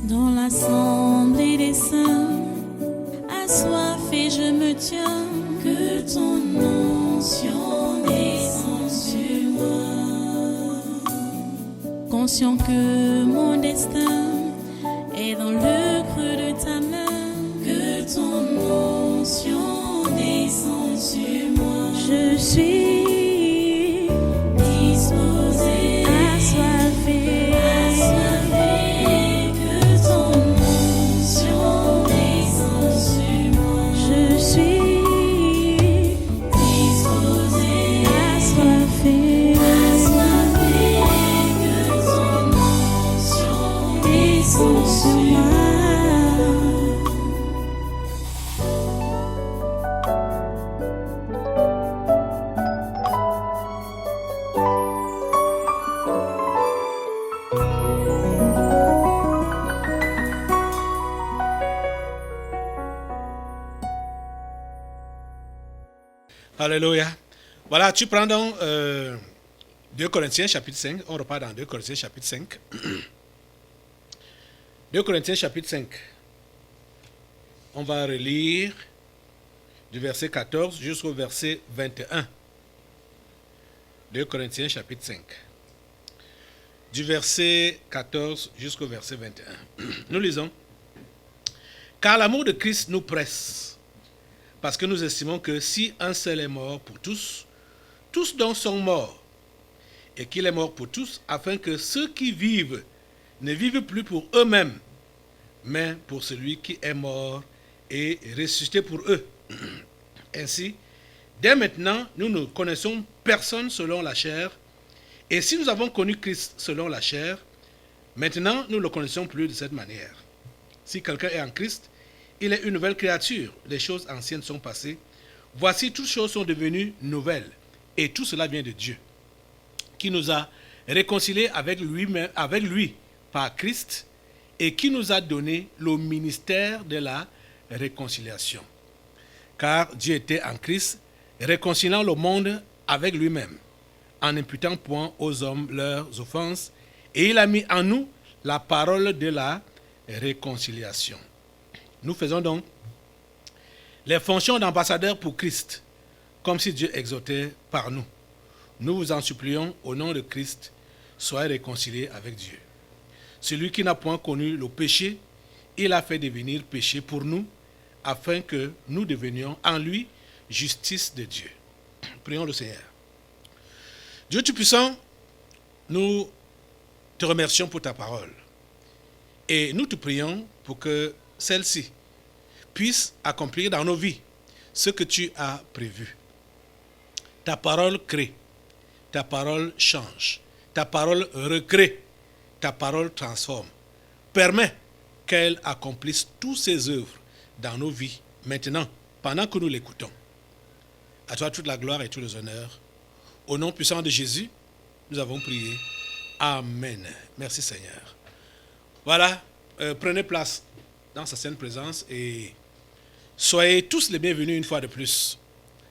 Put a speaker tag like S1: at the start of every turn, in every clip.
S1: Dans l'assemblée des saints, assoiffé je me tiens, que ton onction descende sur moi. Conscient que mon destin est dans le creux de ta main, que ton onction descende sur moi. Je suis disposé, assoiffé, que ton onction descende sur moi. Je suis disposé, assoiffé, que ton onction descende sur moi.
S2: Alléluia. Voilà, tu prends donc 2 Corinthiens chapitre 5. On repart dans 2 Corinthiens chapitre 5. 2 Corinthiens chapitre 5. On va relire du verset 14 jusqu'au verset 21. 2 Corinthiens chapitre 5. Du verset 14 jusqu'au verset 21. Nous lisons. Car l'amour de Christ nous presse, parce que nous estimons que si un seul est mort pour tous, tous donc sont morts, et qu'il est mort pour tous, afin que ceux qui vivent ne vivent plus pour eux-mêmes, mais pour celui qui est mort et ressuscité pour eux. Ainsi, dès maintenant, nous ne connaissons personne selon la chair, et si nous avons connu Christ selon la chair, maintenant nous ne le connaissons plus de cette manière. Si quelqu'un est en Christ, il est une nouvelle créature. Les choses anciennes sont passées. Voici, toutes choses sont devenues nouvelles. Et tout cela vient de Dieu, qui nous a réconciliés avec lui par Christ et qui nous a donné le ministère de la réconciliation. Car Dieu était en Christ, réconciliant le monde avec lui-même, en n'imputant point aux hommes leurs offenses, et il a mis en nous la parole de la réconciliation. Nous faisons donc les fonctions d'ambassadeurs pour Christ, comme si Dieu exhortait par nous. Nous vous en supplions, au nom de Christ, soyez réconciliés avec Dieu. Celui qui n'a point connu le péché, il a fait devenir péché pour nous, afin que nous devenions en lui justice de Dieu. Prions le Seigneur. Dieu Tout-Puissant, nous te remercions pour ta parole. Et nous te prions pour que celle-ci puisse accomplir dans nos vies ce que tu as prévu. Ta parole crée, ta parole change, ta parole recrée, ta parole transforme. Permets qu'elle accomplisse toutes ses œuvres dans nos vies, maintenant, pendant que nous l'écoutons. À toi toute la gloire et tous les honneurs. Au nom puissant de Jésus, nous avons prié. Amen. Merci Seigneur. Voilà, prenez place dans sa sainte présence et soyez tous les bienvenus une fois de plus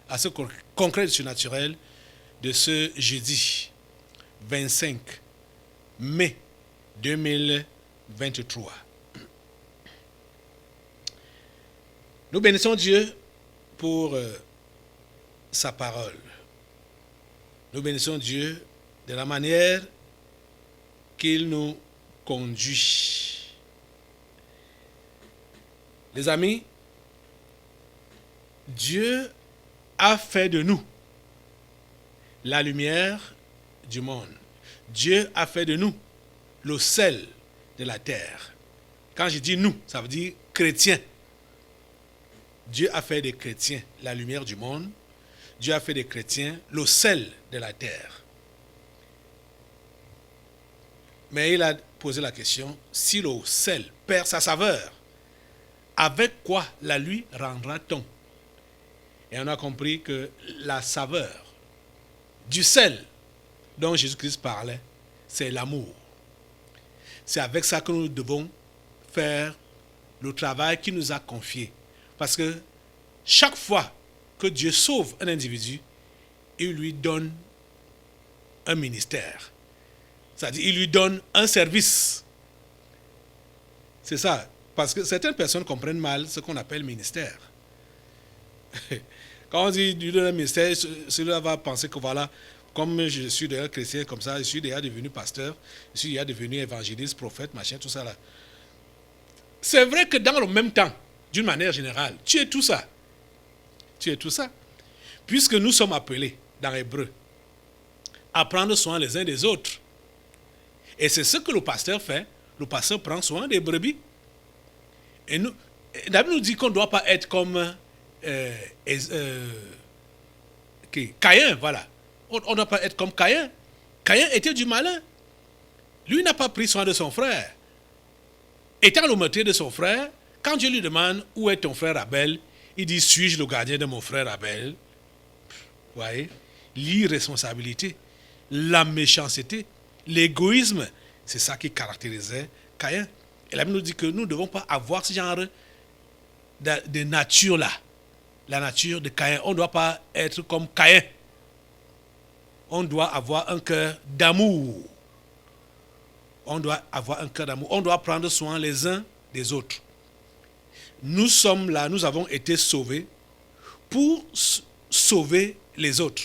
S2: à ce congrès du surnaturel de ce jeudi 25 mai 2023. Nous bénissons Dieu pour sa parole. Nous bénissons Dieu de la manière qu'il nous conduit. Les amis, Dieu a fait de nous la lumière du monde. Dieu a fait de nous le sel de la terre. Quand je dis nous, ça veut dire chrétiens. Dieu a fait des chrétiens la lumière du monde. Dieu a fait des chrétiens le sel de la terre. Mais il a posé la question, si le sel perd sa saveur, avec quoi la lui rendra-t-on? Et on a compris que la saveur du sel dont Jésus-Christ parlait, c'est l'amour. C'est avec ça que nous devons faire le travail qu'il nous a confié. Parce que chaque fois que Dieu sauve un individu, il lui donne un ministère. C'est-à-dire, il lui donne un service. C'est ça. Parce que certaines personnes comprennent mal ce qu'on appelle ministère. Quand on dit Dieu donne un ministère, celui-là va penser que voilà, comme je suis déjà chrétien comme ça, je suis déjà devenu pasteur, je suis déjà devenu évangéliste, prophète, machin, tout ça là. C'est vrai que dans le même temps, d'une manière générale, tu es tout ça. Tu es tout ça. Puisque nous sommes appelés, dans Hébreu, à prendre soin les uns des autres. Et c'est ce que le pasteur fait. Le pasteur prend soin des brebis. Et nous, David nous dit qu'on ne doit pas être comme Caïn, voilà. On ne doit pas être comme Caïn. Caïn était du malin. Lui n'a pas pris soin de son frère. Étant le meurtrier de son frère, quand Dieu lui demande où est ton frère Abel, il dit suis-je le gardien de mon frère Abel? Vous voyez, l'irresponsabilité, la méchanceté, l'égoïsme, c'est ça qui caractérisait Caïn. Et la Bible nous dit que nous ne devons pas avoir ce genre de nature-là. La nature de Caïn. On ne doit pas être comme Caïn. On doit avoir un cœur d'amour. On doit avoir un cœur d'amour. On doit prendre soin les uns des autres. Nous sommes là, nous avons été sauvés pour sauver les autres.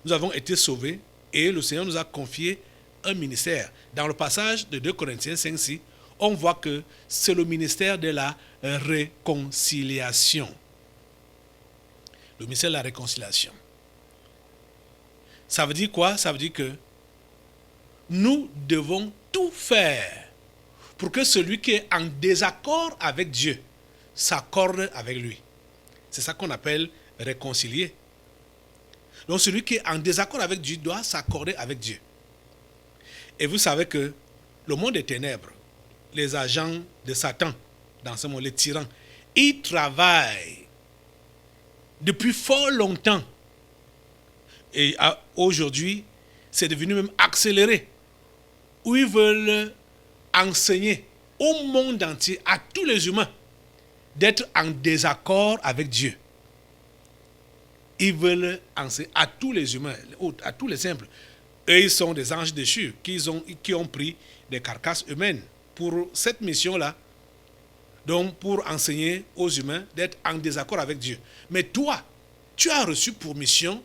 S2: Nous avons été sauvés et le Seigneur nous a confié un ministère. Dans le passage de 2 Corinthiens 5-6, on voit que c'est le ministère de la réconciliation. Le ministère de la réconciliation. Ça veut dire quoi? Ça veut dire que nous devons tout faire pour que celui qui est en désaccord avec Dieu s'accorde avec lui. C'est ça qu'on appelle réconcilier. Donc celui qui est en désaccord avec Dieu doit s'accorder avec Dieu. Et vous savez que le monde des ténèbres, les agents de Satan, dans ce monde, les tyrans, ils travaillent depuis fort longtemps. Et aujourd'hui, c'est devenu même accéléré. Où ils veulent enseigner au monde entier, à tous les humains, d'être en désaccord avec Dieu. Ils veulent enseigner à tous les humains, à tous les simples. Eux, ils sont des anges déchus qui ont pris des carcasses humaines pour cette mission-là. Donc, pour enseigner aux humains d'être en désaccord avec Dieu. Mais toi, tu as reçu pour mission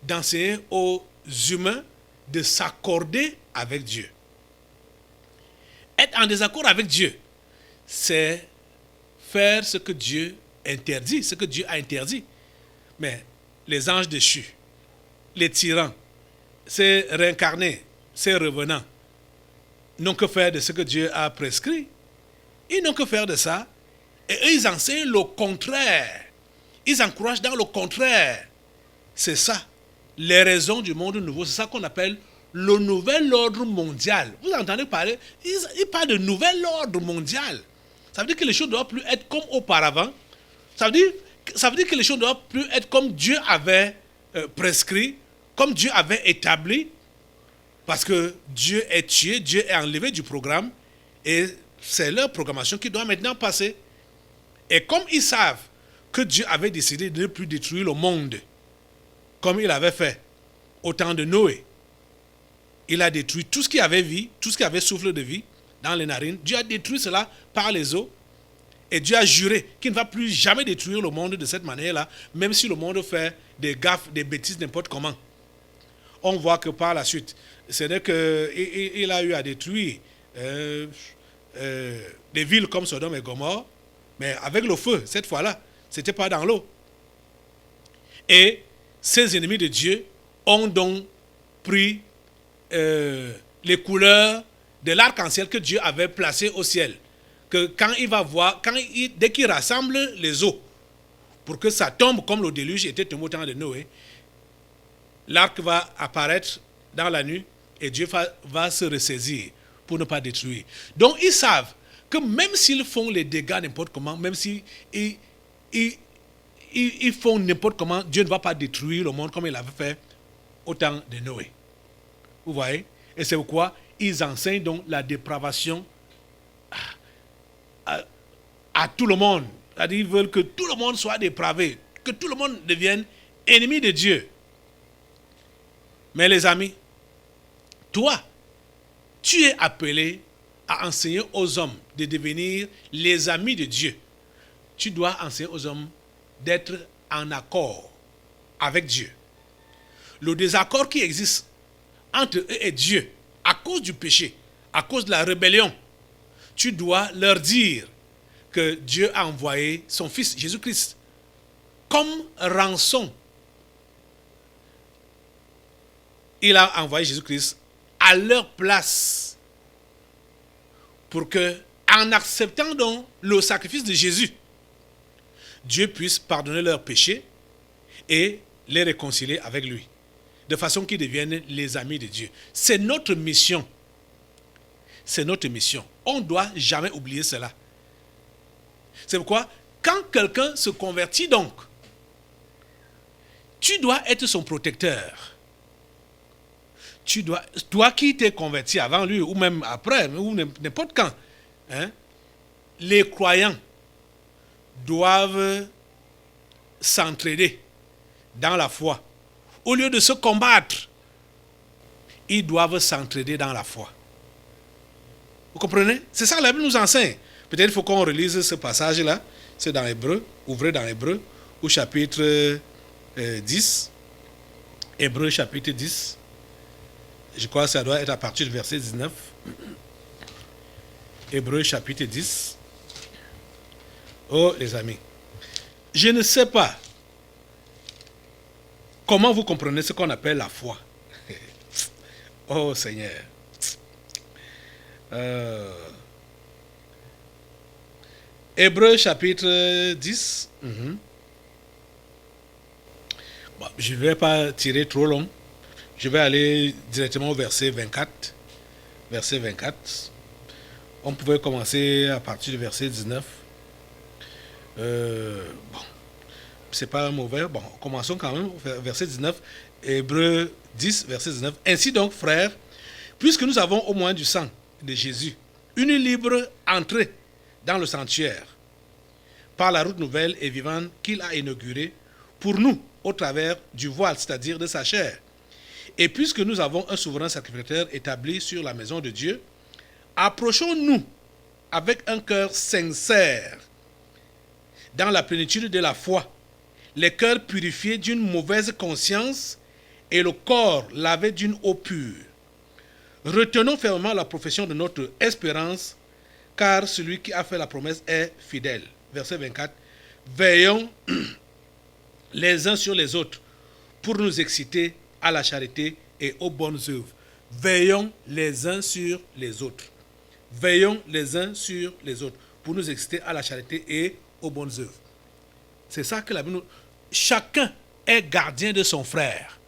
S2: d'enseigner aux humains de s'accorder avec Dieu. Être en désaccord avec Dieu, c'est faire ce que Dieu interdit, ce que Dieu a interdit. Mais les anges déchus, les tyrans, ces réincarnés, ces revenants, n'ont que faire de ce que Dieu a prescrit. Ils n'ont que faire de ça. Et eux, ils enseignent le contraire. Ils encouragent dans le contraire. C'est ça. Les raisons du monde nouveau, c'est ça qu'on appelle le nouvel ordre mondial. Vous entendez parler? Ils parlent de nouvel ordre mondial. Ça veut dire que les choses ne doivent plus être comme auparavant. Ça veut dire que les choses ne doivent plus être comme Dieu avait prescrit, comme Dieu avait établi. Parce que Dieu est tué, Dieu est enlevé du programme. Et c'est leur programmation qui doit maintenant passer. Et comme ils savent que Dieu avait décidé de ne plus détruire le monde, comme il avait fait au temps de Noé, il a détruit tout ce qui avait vie, tout ce qui avait souffle de vie dans les narines. Dieu a détruit cela par les eaux. Et Dieu a juré qu'il ne va plus jamais détruire le monde de cette manière-là, même si le monde fait des gaffes, des bêtises, n'importe comment. On voit que par la suite, ce n'est qu'il a eu à détruire des villes comme Sodome et Gomorrhe, mais avec le feu, cette fois-là, ce n'était pas dans l'eau. Et ces ennemis de Dieu ont donc pris les couleurs de l'arc-en-ciel que Dieu avait placé au ciel. Que quand il va voir, dès qu'il rassemble les eaux, pour que ça tombe comme le déluge était tombé au temps de Noé, l'arc va apparaître dans la nuit et Dieu va se ressaisir pour ne pas détruire. Donc ils savent que même s'ils font les dégâts n'importe comment, même s'ils font n'importe comment, Dieu ne va pas détruire le monde comme il avait fait au temps de Noé. Vous voyez? Et c'est pourquoi ils enseignent donc la dépravation à tout le monde. C'est-à-dire qu'ils veulent que tout le monde soit dépravé, que tout le monde devienne ennemi de Dieu. Mais les amis, toi, tu es appelé à enseigner aux hommes de devenir les amis de Dieu, tu dois enseigner aux hommes d'être en accord avec Dieu. Le désaccord qui existe entre eux et Dieu, à cause du péché, à cause de la rébellion, tu dois leur dire que Dieu a envoyé son Fils Jésus-Christ comme rançon. Il a envoyé Jésus-Christ à leur place pour que, en acceptant donc le sacrifice de Jésus, Dieu puisse pardonner leurs péchés et les réconcilier avec lui, de façon qu'ils deviennent les amis de Dieu. C'est notre mission. C'est notre mission. On ne doit jamais oublier cela. C'est pourquoi, quand quelqu'un se convertit donc, tu dois être son protecteur. Toi qui t'es converti avant lui, ou même après, ou n'importe quand, les croyants doivent s'entraider dans la foi. Au lieu de se combattre, ils doivent s'entraider dans la foi. Vous comprenez? C'est ça que la Bible nous enseigne. Peut-être qu'il faut qu'on relise ce passage-là. C'est dans Hébreu. Ouvrez dans Hébreu, au chapitre 10. Hébreu chapitre 10. Je crois que ça doit être à partir du verset 19. Hébreu chapitre 10. Oh, les amis. Je ne sais pas comment vous comprenez ce qu'on appelle la foi. Oh, Seigneur. Hébreu chapitre 10. Bon, je ne vais pas tirer trop long. Je vais aller directement au verset 24. Verset 24. On pouvait commencer à partir du verset 19. Bon, c'est pas mauvais. Bon, commençons quand même au verset 19. Hébreu 10, verset 19. Ainsi donc, frères, puisque nous avons au moins du sang de Jésus, une libre entrée dans le sanctuaire, par la route nouvelle et vivante qu'il a inaugurée pour nous, au travers du voile, c'est-à-dire de sa chair. Et puisque nous avons un souverain sacrificateur établi sur la maison de Dieu, approchons-nous avec un cœur sincère, dans la plénitude de la foi, les cœurs purifiés d'une mauvaise conscience et le corps lavé d'une eau pure. Retenons fermement la profession de notre espérance, car celui qui a fait la promesse est fidèle. Verset 24. Veillons les uns sur les autres pour nous exciter à la charité et aux bonnes œuvres. Veillons les uns sur les autres. Veillons les uns sur les autres pour nous exciter à la charité et aux bonnes œuvres. C'est ça que la Bible nous... Chacun est gardien de son frère.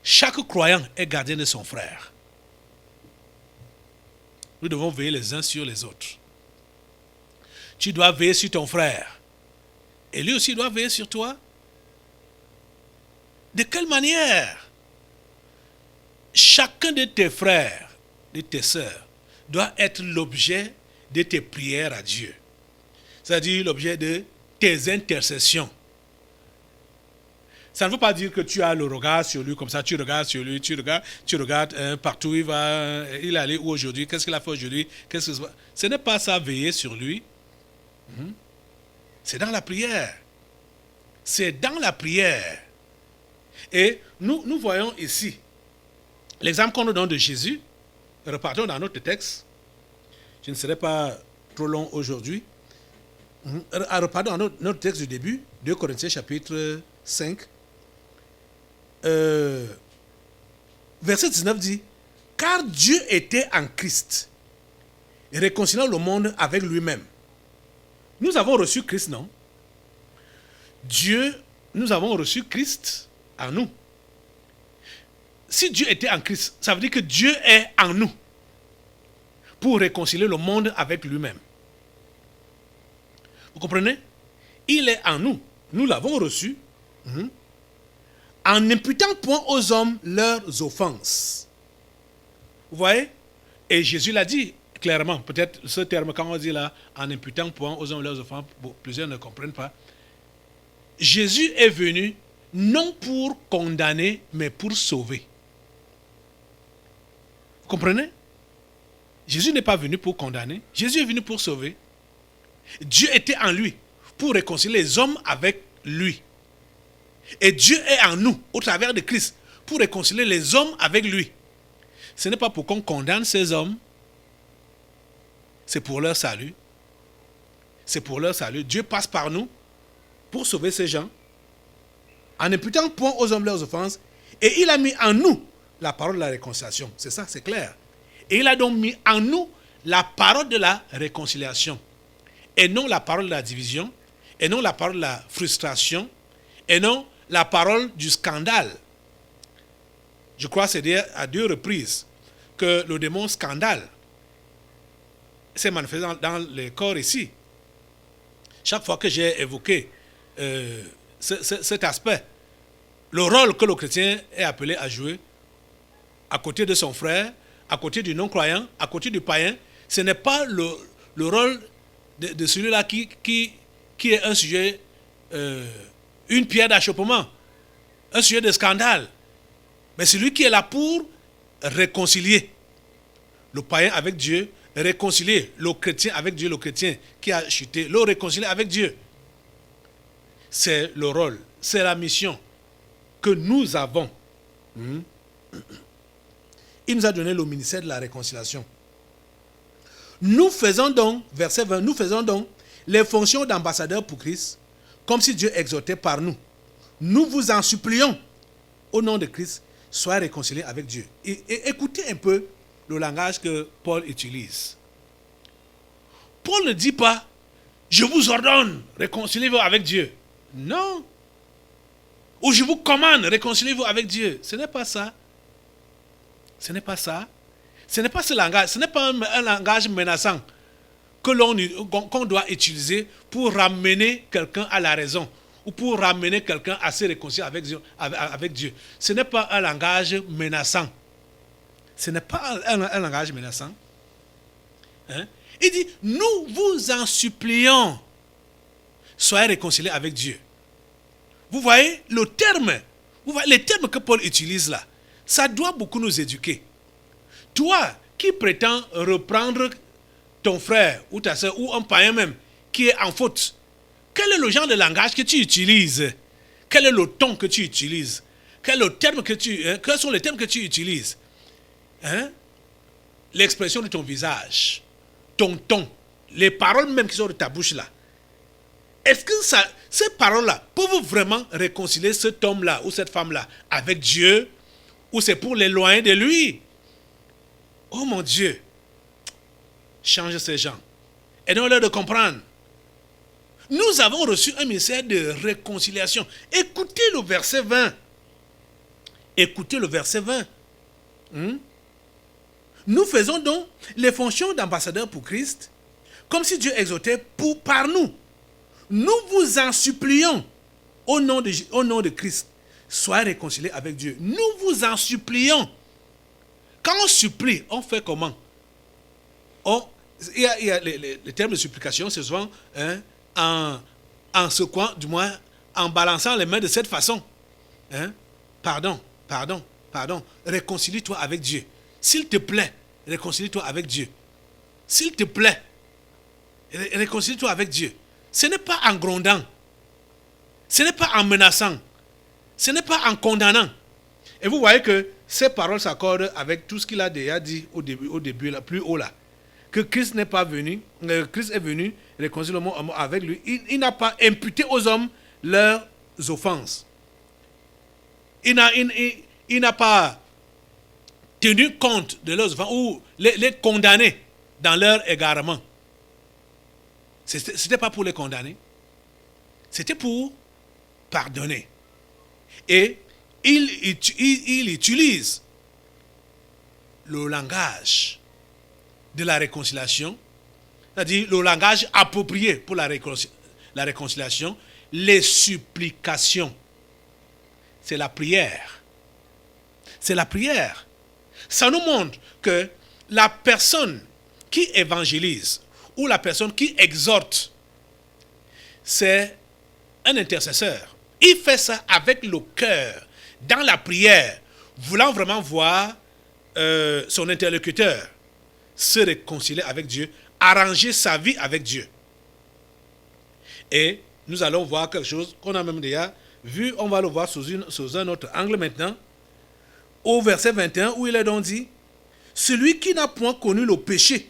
S2: Chaque croyant est gardien de son frère. Nous devons veiller les uns sur les autres. Tu dois veiller sur ton frère. Et lui aussi doit veiller sur toi. De quelle manière? Chacun de tes frères, de tes sœurs, doit être l'objet de tes prières à Dieu. C'est-à-dire l'objet de tes intercessions. Ça ne veut pas dire que tu as le regard sur lui, comme ça tu regardes sur lui, tu regardes partout où il est allé où aujourd'hui, qu'est-ce qu'il a fait aujourd'hui, ce n'est pas ça, veiller sur lui. C'est dans la prière. C'est dans la prière. Et nous voyons ici l'exemple qu'on nous donne de Jésus. Repartons dans notre texte. Je ne serai pas trop long aujourd'hui. Repartons dans notre texte du début, 2 Corinthiens chapitre 5. Verset 19 dit, car Dieu était en Christ, réconciliant le monde avec lui-même. Nous avons reçu Christ, non? Nous avons reçu Christ en nous. Si Dieu était en Christ, ça veut dire que Dieu est en nous pour réconcilier le monde avec lui-même. Vous comprenez? Il est en nous. Nous l'avons reçu. En n'imputant point aux hommes leurs offenses. Vous voyez? Et Jésus l'a dit clairement. Peut-être ce terme, quand on dit là, en n'imputant point aux hommes leurs offenses, plusieurs ne comprennent pas. Jésus est venu non pour condamner, mais pour sauver. Vous comprenez? Jésus n'est pas venu pour condamner. Jésus est venu pour sauver. Dieu était en lui pour réconcilier les hommes avec lui. Et Dieu est en nous, au travers de Christ, pour réconcilier les hommes avec lui. Ce n'est pas pour qu'on condamne ces hommes. C'est pour leur salut. C'est pour leur salut. Dieu passe par nous pour sauver ces gens, en imputant point aux hommes leurs offenses. Et il a mis en nous la parole de la réconciliation. C'est ça, c'est clair. Et il a donc mis en nous la parole de la réconciliation. Et non la parole de la division. Et non la parole de la frustration. Et non la parole du scandale. Je crois que c'est à 2 reprises que le démon scandale s'est manifesté dans les corps ici. Chaque fois que j'ai évoqué cet aspect, le rôle que le chrétien est appelé à jouer à côté de son frère, à côté du non-croyant, à côté du païen, ce n'est pas le rôle de celui-là qui est un sujet, une pierre d'achoppement, un sujet de scandale. Mais celui qui est là pour réconcilier le païen avec Dieu, réconcilier le chrétien avec Dieu, le chrétien qui a chuté, le réconcilier avec Dieu. C'est le rôle, c'est la mission que nous avons. Il nous a donné le ministère de la réconciliation. Nous faisons donc, verset 20, nous faisons donc les fonctions d'ambassadeurs pour Christ, comme si Dieu exhortait par nous. Nous vous en supplions, au nom de Christ, soyez réconciliés avec Dieu. Et écoutez un peu le langage que Paul utilise. Paul ne dit pas, je vous ordonne, réconciliez-vous avec Dieu. Non. Ou je vous commande, réconciliez-vous avec Dieu. Ce n'est pas ça. Ce n'est pas ça. Ce n'est pas ce langage. Ce n'est pas un langage menaçant qu'on doit utiliser pour ramener quelqu'un à la raison ou pour ramener quelqu'un à se réconcilier avec Dieu. Ce n'est pas un langage menaçant. Ce n'est pas un langage menaçant. Hein? Il dit, nous vous en supplions, soyez réconciliés avec Dieu. Vous voyez, les termes que Paul utilise là, ça doit beaucoup nous éduquer. Toi qui prétends reprendre ton frère ou ta soeur ou un païen même qui est en faute, quel est le genre de langage que tu utilises? Quel est le ton que tu utilises? Quels sont les termes que tu utilises? Hein? L'expression de ton visage, ton ton, les paroles même qui sont de ta bouche là. Est-ce que ces paroles-là peuvent vraiment réconcilier cet homme-là ou cette femme-là avec Dieu, ou c'est pour l'éloigner de lui? Oh mon Dieu, change ces gens. Aidons-leur de comprendre. Nous avons reçu un ministère de réconciliation. Écoutez le verset 20. Écoutez le verset 20. Nous faisons donc les fonctions d'ambassadeurs pour Christ, comme si Dieu exhortait par nous. Nous vous en supplions, au nom de Christ, soyez réconciliés avec Dieu. Nous vous en supplions. Quand on supplie, on fait comment? Il y a les termes de supplication, c'est souvent en secouant, du moins en balançant les mains de cette façon. Pardon. Réconcilie-toi avec Dieu. S'il te plaît, réconcilie-toi avec Dieu. S'il te plaît, réconcilie-toi avec Dieu. Ce n'est pas en grondant. Ce n'est pas en menaçant. Ce n'est pas en condamnant. Et vous voyez que ces paroles s'accordent avec tout ce qu'il a déjà dit au début là, plus haut là. Que Christ n'est pas venu, Christ est venu réconcilier le monde avec lui. Il n'a pas imputé aux hommes leurs offenses. Il n'a pas tenu compte de leurs offenses ou les condamner dans leur égarement. Ce n'était pas pour les condamner. C'était pour pardonner. Et il utilise le langage de la réconciliation, c'est-à-dire le langage approprié pour la réconciliation, les supplications. C'est la prière. C'est la prière. Ça nous montre que la personne qui évangélise ou la personne qui exhorte, c'est un intercesseur. Il fait ça avec le cœur, dans la prière, voulant vraiment voir son interlocuteur se réconcilier avec Dieu, arranger sa vie avec Dieu. Et nous allons voir quelque chose qu'on a même déjà vu, on va le voir sous un autre angle maintenant, au verset 21 où il est donc dit, celui qui n'a point connu le péché,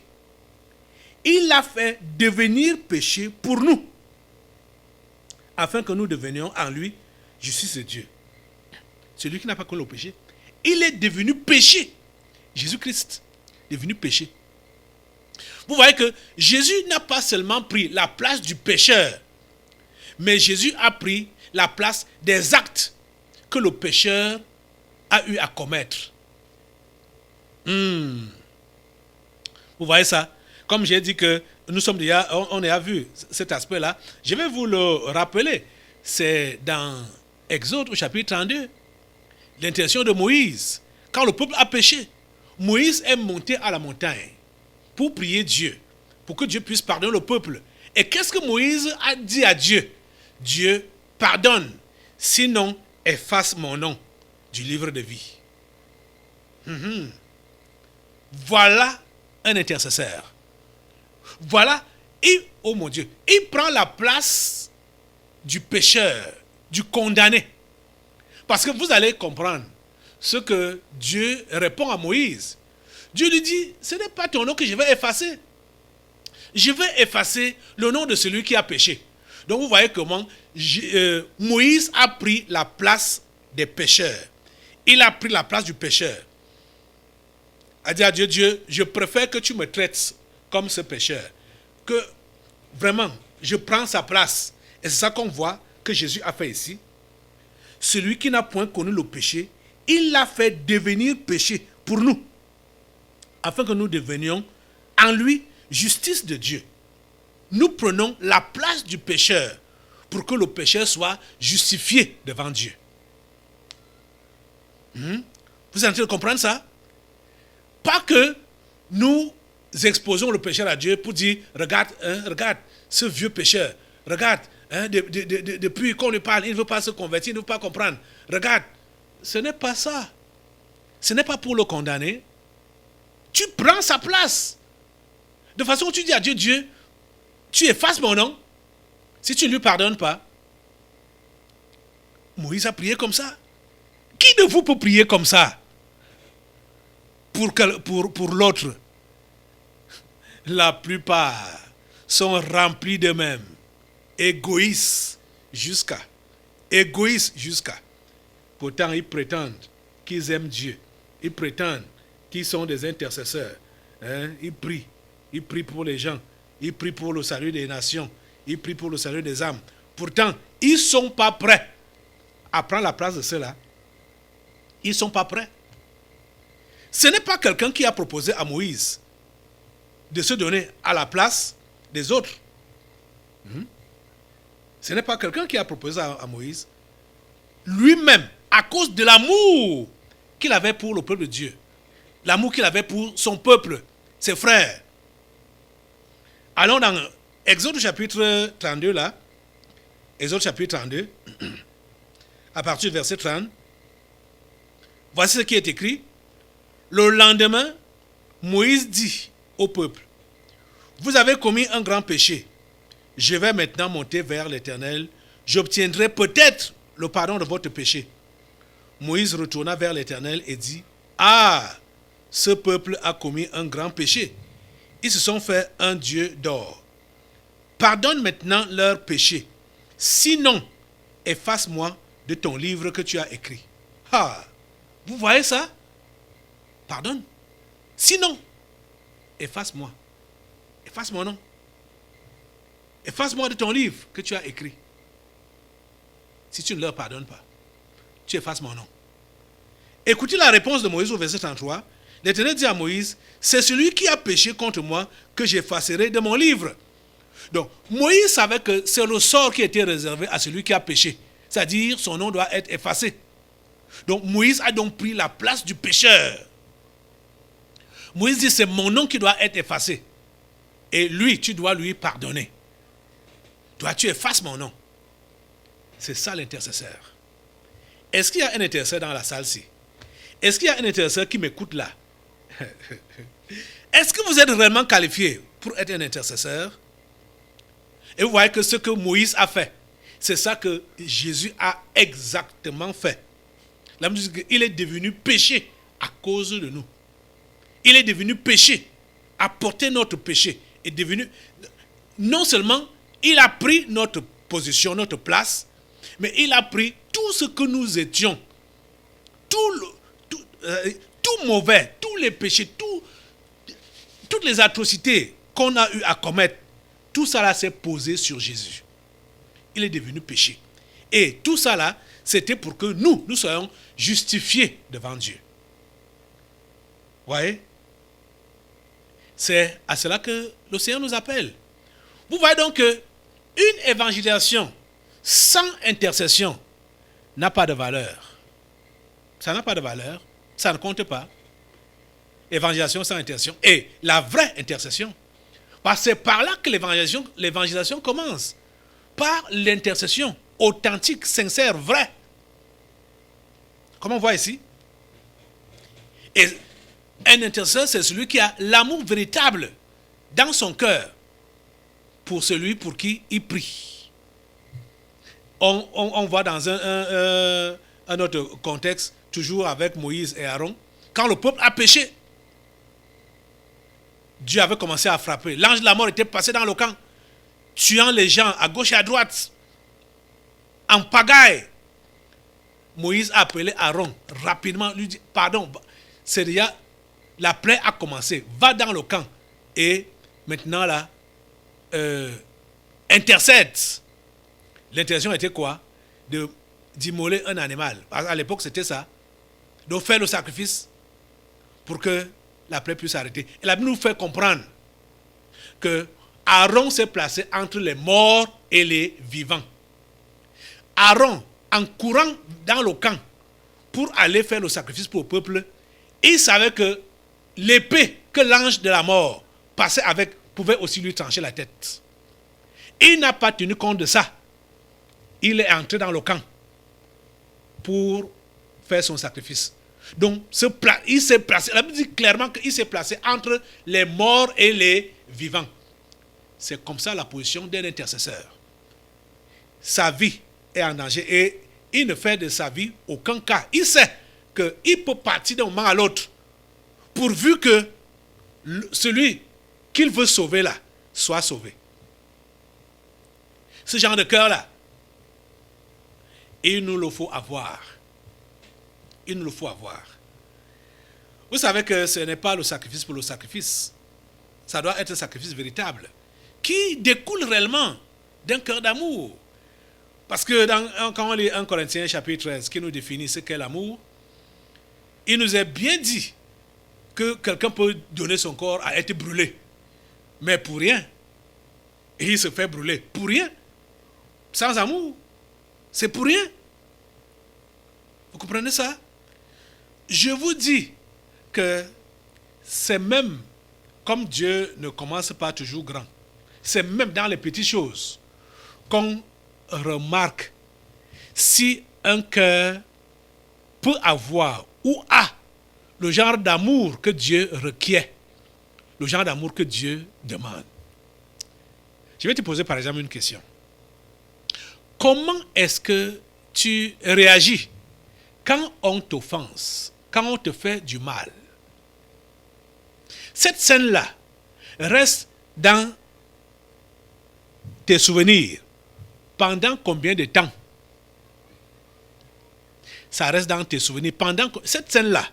S2: il l'a fait devenir péché pour nous, afin que nous devenions en lui justice de Dieu. Celui qui n'a pas connu le péché, il est devenu péché. Jésus-Christ est devenu péché. Vous voyez que Jésus n'a pas seulement pris la place du pécheur, mais Jésus a pris la place des actes que le pécheur a eu à commettre. Vous voyez ça? Comme j'ai dit que nous sommes déjà, on a vu cet aspect-là. Je vais vous le rappeler. C'est dans Exode au chapitre 32. L'intention de Moïse. Quand le peuple a péché, Moïse est monté à la montagne pour prier Dieu, pour que Dieu puisse pardonner le peuple. Et qu'est-ce que Moïse a dit à Dieu? Dieu, pardonne, sinon efface mon nom du livre de vie. Voilà un intercesseur. Voilà, oh mon Dieu, il prend la place du pécheur, du condamné. Parce que vous allez comprendre ce que Dieu répond à Moïse. Dieu lui dit, ce n'est pas ton nom que je vais effacer. Je vais effacer le nom de celui qui a péché. Donc vous voyez comment Moïse a pris la place des pécheurs. Il a pris la place du pécheur. A dit à Dieu, Dieu, je préfère que tu me traites comme ce pécheur. Que vraiment, je prends sa place. Et c'est ça qu'on voit que Jésus a fait ici. Celui qui n'a point connu le péché, il l'a fait devenir péché pour nous, afin que nous devenions en lui justice de Dieu. Nous prenons la place du pécheur pour que le pécheur soit justifié devant Dieu. Vous êtes en train de comprendre ça? Pas que nous exposons le pécheur à Dieu pour dire, regarde, regarde ce vieux pécheur, regarde, depuis qu'on lui parle, il ne veut pas se convertir, il ne veut pas comprendre. Regarde, ce n'est pas ça. Ce n'est pas pour le condamner. Tu prends sa place. De façon où tu dis à Dieu, Dieu, tu effaces mon nom. Si tu ne lui pardonnes pas, Moïse a prié comme ça. Qui de vous peut prier comme ça pour l'autre? La plupart sont remplis d'eux-mêmes. Égoïstes jusqu'à. Pourtant, ils prétendent qu'ils aiment Dieu. Ils prétendent qu'ils sont des intercesseurs. Ils prient pour les gens. Ils prient pour le salut des nations. Ils prient pour le salut des âmes. Pourtant, ils ne sont pas prêts à prendre la place de ceux-là. Ils ne sont pas prêts. Ce n'est pas quelqu'un qui a proposé à Moïse de se donner à la place des autres. Ce n'est pas quelqu'un qui a proposé à Moïse. Lui-même, à cause de l'amour qu'il avait pour le peuple de Dieu, l'amour qu'il avait pour son peuple, ses frères. Allons dans Exode chapitre 32 là. Exode chapitre 32, à partir du verset 30. Voici ce qui est écrit. Le lendemain, Moïse dit au peuple, vous avez commis un grand péché. Je vais maintenant monter vers l'Éternel. J'obtiendrai peut-être le pardon de votre péché. Moïse retourna vers l'Éternel et dit, ah, ce peuple a commis un grand péché. Ils se sont fait un Dieu d'or. Pardonne maintenant leur péché. Sinon, efface-moi de ton livre que tu as écrit. Ah, vous voyez ça? Pardonne. Sinon, efface-moi. Efface mon nom. Efface-moi de ton livre que tu as écrit. Si tu ne leur pardonnes pas, tu effaces mon nom. Écoutez la réponse de Moïse au verset 33. L'Éternel dit à Moïse, c'est celui qui a péché contre moi que j'effacerai de mon livre. Donc, Moïse savait que c'est le sort qui était réservé à celui qui a péché. C'est-à-dire, son nom doit être effacé. Donc, Moïse a donc pris la place du pécheur. Moïse dit, c'est mon nom qui doit être effacé. Et lui, tu dois lui pardonner. Toi, tu effaces mon nom. C'est ça l'intercesseur. Est-ce qu'il y a un intercesseur dans la salle-ci? Est-ce qu'il y a un intercesseur qui m'écoute là? Est-ce que vous êtes réellement qualifié pour être un intercesseur? Et vous voyez que ce que Moïse a fait, c'est ça que Jésus a exactement fait. La Bible dit qu'il est devenu péché à cause de nous. Il est devenu péché, a porté notre péché, est devenu... Non seulement il a pris notre position, notre place, mais il a pris tout ce que nous étions, tout mauvais, tous les péchés, toutes les atrocités qu'on a eu à commettre, tout ça là s'est posé sur Jésus. Il est devenu péché. Et tout ça là, c'était pour que nous soyons justifiés devant Dieu. Vous voyez? C'est à cela que le Seigneur nous appelle. Vous voyez donc que une évangélisation sans intercession n'a pas de valeur. Ça n'a pas de valeur. Ça ne compte pas. Évangélisation sans intercession. Et la vraie intercession. Parce que c'est par là que l'évangélisation commence. Par l'intercession authentique, sincère, vraie. Comme on voit ici. Et un intercesseur, c'est celui qui a l'amour véritable dans son cœur pour celui pour qui il prie. On voit dans un autre contexte, toujours avec Moïse et Aaron, quand le peuple a péché, Dieu avait commencé à frapper. L'ange de la mort était passé dans le camp, tuant les gens à gauche et à droite, en pagaille. Moïse a appelé Aaron rapidement, lui dit, pardon, c'est déjà, la plaie a commencé, va dans le camp et maintenant là, intercède. L'intention était quoi? D'immoler un animal. À l'époque, c'était ça. De faire le sacrifice pour que la plaie puisse s'arrêter. Et la Bible nous fait comprendre que Aaron s'est placé entre les morts et les vivants. Aaron, en courant dans le camp pour aller faire le sacrifice pour le peuple, il savait que l'épée que l'ange de la mort passait avec pouvait aussi lui trancher la tête. Il n'a pas tenu compte de ça. Il est entré dans le camp pour faire son sacrifice. Donc, il s'est placé, la Bible dit clairement qu'il s'est placé entre les morts et les vivants. C'est comme ça la position d'un intercesseur. Sa vie est en danger et il ne fait de sa vie aucun cas. Il sait qu'il peut partir d'un moment à l'autre pourvu que celui qu'il veut sauver là soit sauvé. Ce genre de cœur-là, il nous le faut avoir. Il nous le faut avoir. Vous savez que ce n'est pas le sacrifice pour le sacrifice. Ça doit être un sacrifice véritable qui découle réellement d'un cœur d'amour. Parce que quand on lit 1 Corinthiens chapitre 13 qui nous définit ce qu'est l'amour, il nous est bien dit que quelqu'un peut donner son corps à être brûlé. Mais pour rien. Et il se fait brûler. Pour rien. Sans amour. C'est pour rien. Vous comprenez ça? Je vous dis que c'est même, comme Dieu ne commence pas toujours grand, c'est même dans les petites choses qu'on remarque si un cœur peut avoir ou a le genre d'amour que Dieu requiert, le genre d'amour que Dieu demande. Je vais te poser par exemple une question. Comment est-ce que tu réagis quand on t'offense, quand on te fait du mal? Cette scène-là reste dans tes souvenirs pendant combien de temps? Ça reste dans tes souvenirs pendant... Cette scène-là,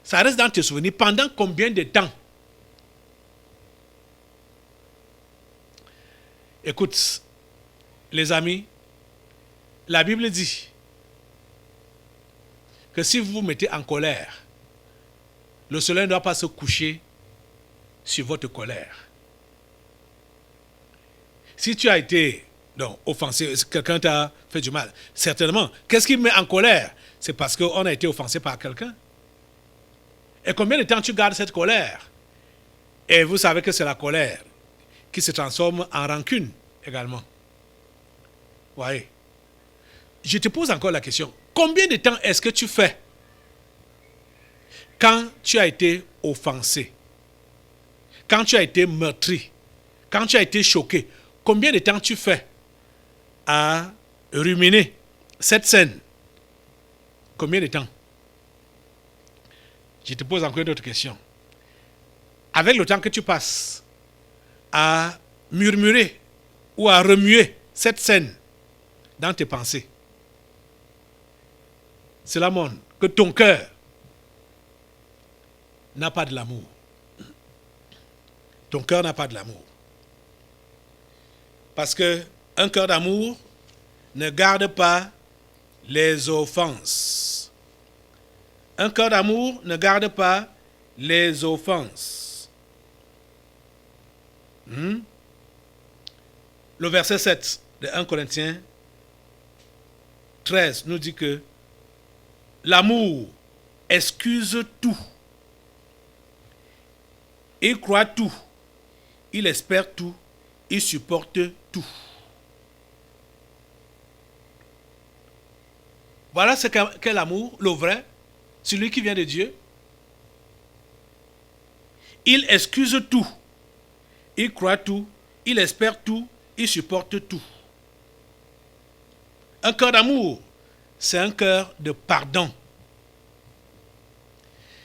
S2: ça reste dans tes souvenirs pendant combien de temps? Écoute, les amis, la Bible dit que si vous vous mettez en colère, le soleil ne doit pas se coucher sur votre colère. Si tu as été offensé, quelqu'un t'a fait du mal, certainement. Qu'est-ce qui me met en colère? C'est parce qu'on a été offensé par quelqu'un. Et combien de temps tu gardes cette colère? Et vous savez que c'est la colère qui se transforme en rancune également. Voyez. Je te pose encore la question. Combien de temps est-ce que tu fais quand tu as été offensé? quand tu as été meurtri, quand tu as été choqué, combien de temps tu fais à ruminer cette scène? Combien de temps? Je te pose encore une autre question. Avec le temps que tu passes à murmurer ou à remuer cette scène dans tes pensées, cela montre que ton cœur n'a pas de l'amour. Ton cœur n'a pas de l'amour. Parce qu'un cœur d'amour ne garde pas les offenses. Un cœur d'amour ne garde pas les offenses. Le verset 7 de 1 Corinthiens 13 nous dit que l'amour excuse tout. Il croit tout. Il espère tout. Il supporte tout. Voilà ce qu'est l'amour, le vrai, celui qui vient de Dieu. Il excuse tout. Il croit tout. Il espère tout. Il supporte tout. Un cœur d'amour, c'est un cœur de pardon.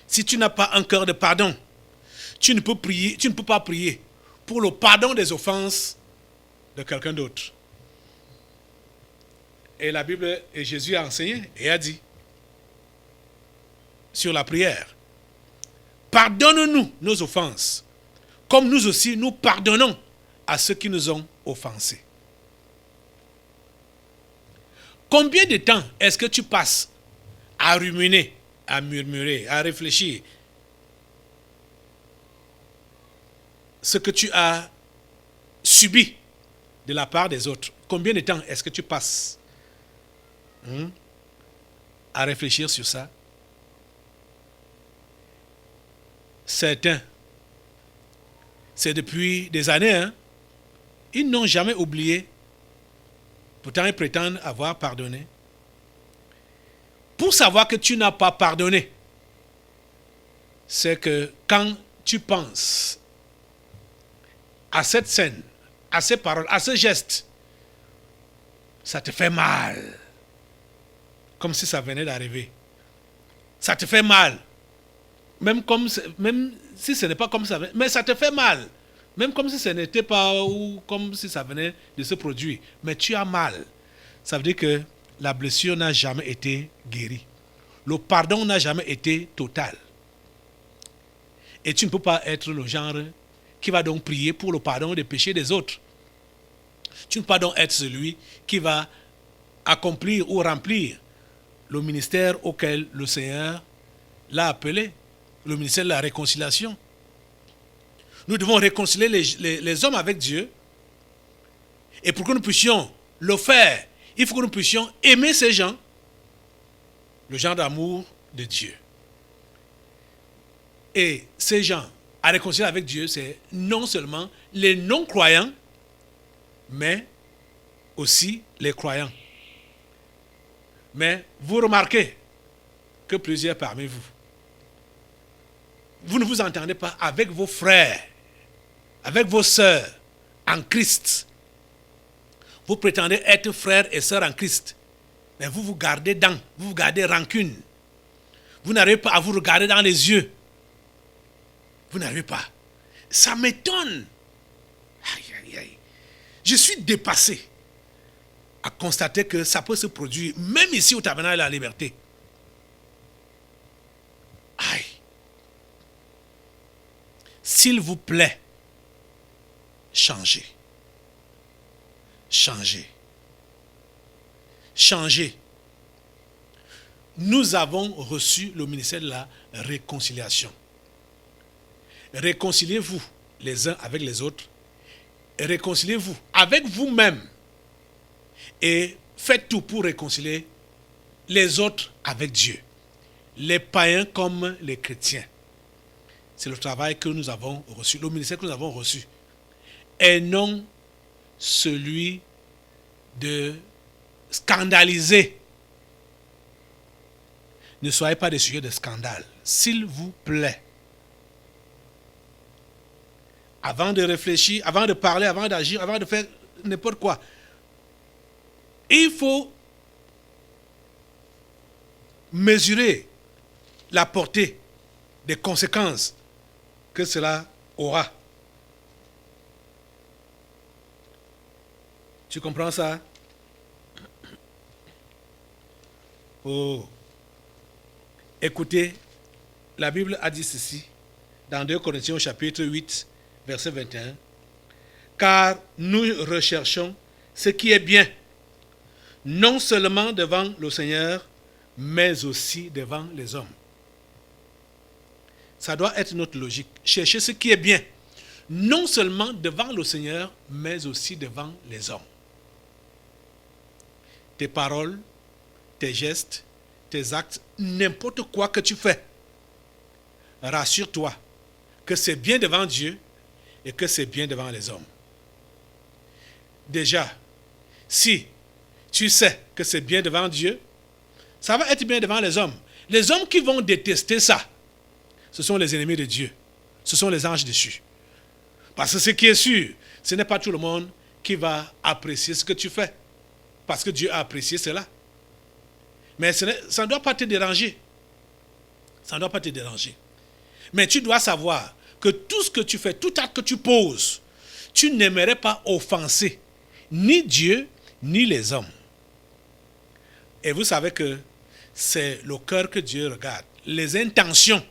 S2: Si tu n'as pas un cœur de pardon, tu ne peux pas prier pour le pardon des offenses de quelqu'un d'autre. Et la Bible, et Jésus a enseigné et a dit sur la prière, pardonne-nous nos offenses, comme nous aussi nous pardonnons à ceux qui nous ont offensés. Combien de temps est-ce que tu passes à ruminer, à murmurer, à réfléchir ce que tu as subi de la part des autres? Combien de temps est-ce que tu passes à réfléchir sur ça? Certains, c'est depuis des années, ils n'ont jamais oublié. Pourtant, ils prétendent avoir pardonné. Pour savoir que tu n'as pas pardonné, c'est que quand tu penses à cette scène, à ces paroles, à ce geste, ça te fait mal. Comme si ça venait d'arriver. Ça te fait mal. Même si ce n'est pas comme ça, mais ça te fait mal. Même comme si ce n'était pas ou comme si ça venait de se produire. Mais tu as mal. Ça veut dire que la blessure n'a jamais été guérie. Le pardon n'a jamais été total. Et tu ne peux pas être le genre qui va donc prier pour le pardon des péchés des autres. Tu ne peux pas donc être celui qui va accomplir ou remplir le ministère auquel le Seigneur l'a appelé, le ministère de la réconciliation. Nous devons réconcilier les hommes avec Dieu. Et pour que nous puissions le faire, il faut que nous puissions aimer ces gens, le genre d'amour de Dieu. Et ces gens, à réconcilier avec Dieu, c'est non seulement les non-croyants, mais aussi les croyants. Mais vous remarquez que plusieurs parmi vous, vous ne vous entendez pas avec vos frères, avec vos sœurs en Christ. Vous prétendez être frères et sœurs en Christ, mais vous vous gardez dents, vous vous gardez rancune. Vous n'arrivez pas à vous regarder dans les yeux. Vous n'arrivez pas. Ça m'étonne. Aïe, aïe, aïe. Je suis dépassé à constater que ça peut se produire, même ici au tabernacle de la liberté. Aïe. S'il vous plaît, changez. Changez. Changez. Nous avons reçu le ministère de la réconciliation. Réconciliez-vous les uns avec les autres. Réconciliez-vous avec vous-même. Et faites tout pour réconcilier les autres avec Dieu. Les païens comme les chrétiens. C'est le travail que nous avons reçu, le ministère que nous avons reçu. Et non celui de scandaliser. Ne soyez pas des sujets de scandale, s'il vous plaît. avant de réfléchir, avant de parler, avant d'agir, avant de faire n'importe quoi. Il faut mesurer la portée des conséquences que cela aura. Tu comprends ça? Oh. Écoutez, la Bible a dit ceci dans 2 Corinthiens chapitre 8, verset 21. Car nous recherchons ce qui est bien, non seulement devant le Seigneur, mais aussi devant les hommes. Ça doit être notre logique. Chercher ce qui est bien, non seulement devant le Seigneur, mais aussi devant les hommes. Tes paroles, tes gestes, tes actes, n'importe quoi que tu fais, rassure-toi que c'est bien devant Dieu et que c'est bien devant les hommes. Déjà, si tu sais que c'est bien devant Dieu, ça va être bien devant les hommes. Les hommes qui vont détester ça, ce sont les ennemis de Dieu. Ce sont les anges déchus. Parce que ce qui est sûr, ce n'est pas tout le monde qui va apprécier ce que tu fais. Parce que Dieu a apprécié cela. Mais ça ne doit pas te déranger. Ça ne doit pas te déranger. Mais tu dois savoir que tout ce que tu fais, tout acte que tu poses, tu n'aimerais pas offenser ni Dieu, ni les hommes. Et vous savez que c'est le cœur que Dieu regarde. Les intentions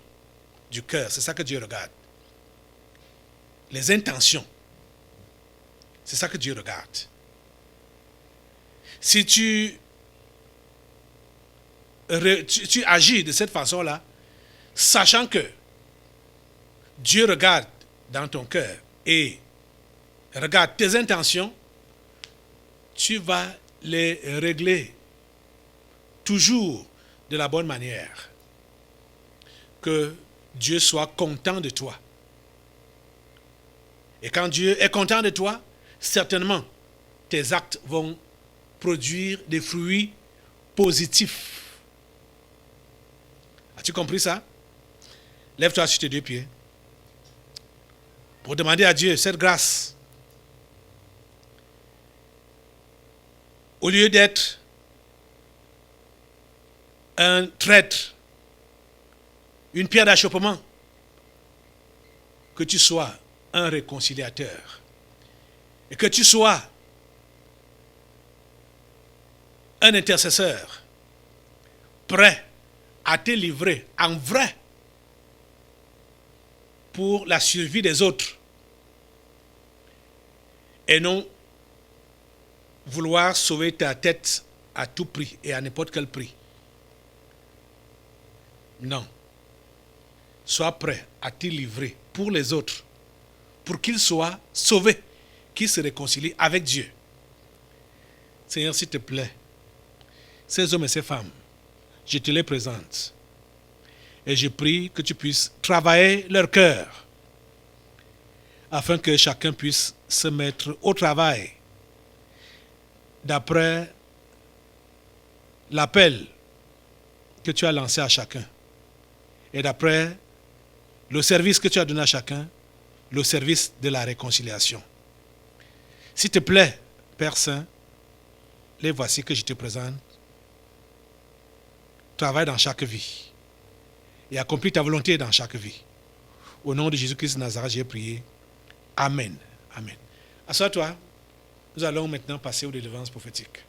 S2: du cœur, c'est ça que Dieu regarde. Les intentions. C'est ça que Dieu regarde. Si tu agis de cette façon-là, sachant que Dieu regarde dans ton cœur et regarde tes intentions, tu vas les régler toujours de la bonne manière. Que Dieu soit content de toi. Et quand Dieu est content de toi, certainement, tes actes vont produire des fruits positifs. As-tu compris ça? Lève-toi sur tes deux pieds pour demander à Dieu cette grâce. Au lieu d'être un traître, une pierre d'achoppement, que tu sois un réconciliateur et que tu sois un intercesseur prêt à te livrer en vrai pour la survie des autres et non vouloir sauver ta tête à tout prix et à n'importe quel prix. Non. Sois prêt à te livrer pour les autres, pour qu'ils soient sauvés, qu'ils se réconcilient avec Dieu. Seigneur, s'il te plaît, ces hommes et ces femmes, je te les présente. Et je prie que tu puisses travailler leur cœur, afin que chacun puisse se mettre au travail, d'après l'appel que tu as lancé à chacun, et d'après le service que tu as donné à chacun, le service de la réconciliation. S'il te plaît, Père Saint, les voici que je te présente. Travaille dans chaque vie et accomplis ta volonté dans chaque vie. Au nom de Jésus-Christ de Nazareth, j'ai prié. Amen. Amen. Assois-toi. Nous allons maintenant passer aux délivrances prophétiques.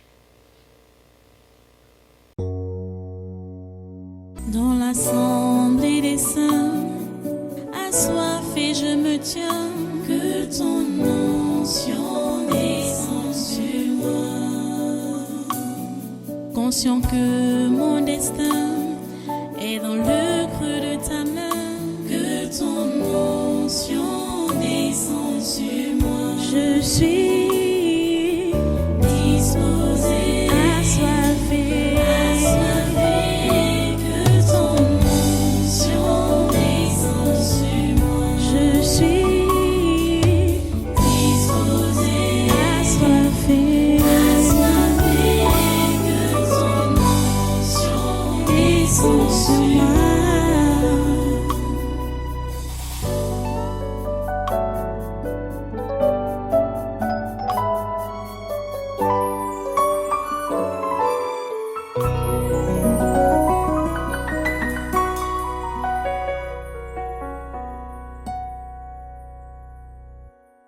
S1: Dans l'assemblée des saints, assoiffé je me tiens, que ton onction descende sur moi. Conscient que mon destin est dans le creux de ta main, que ton onction descende sur moi. Je suis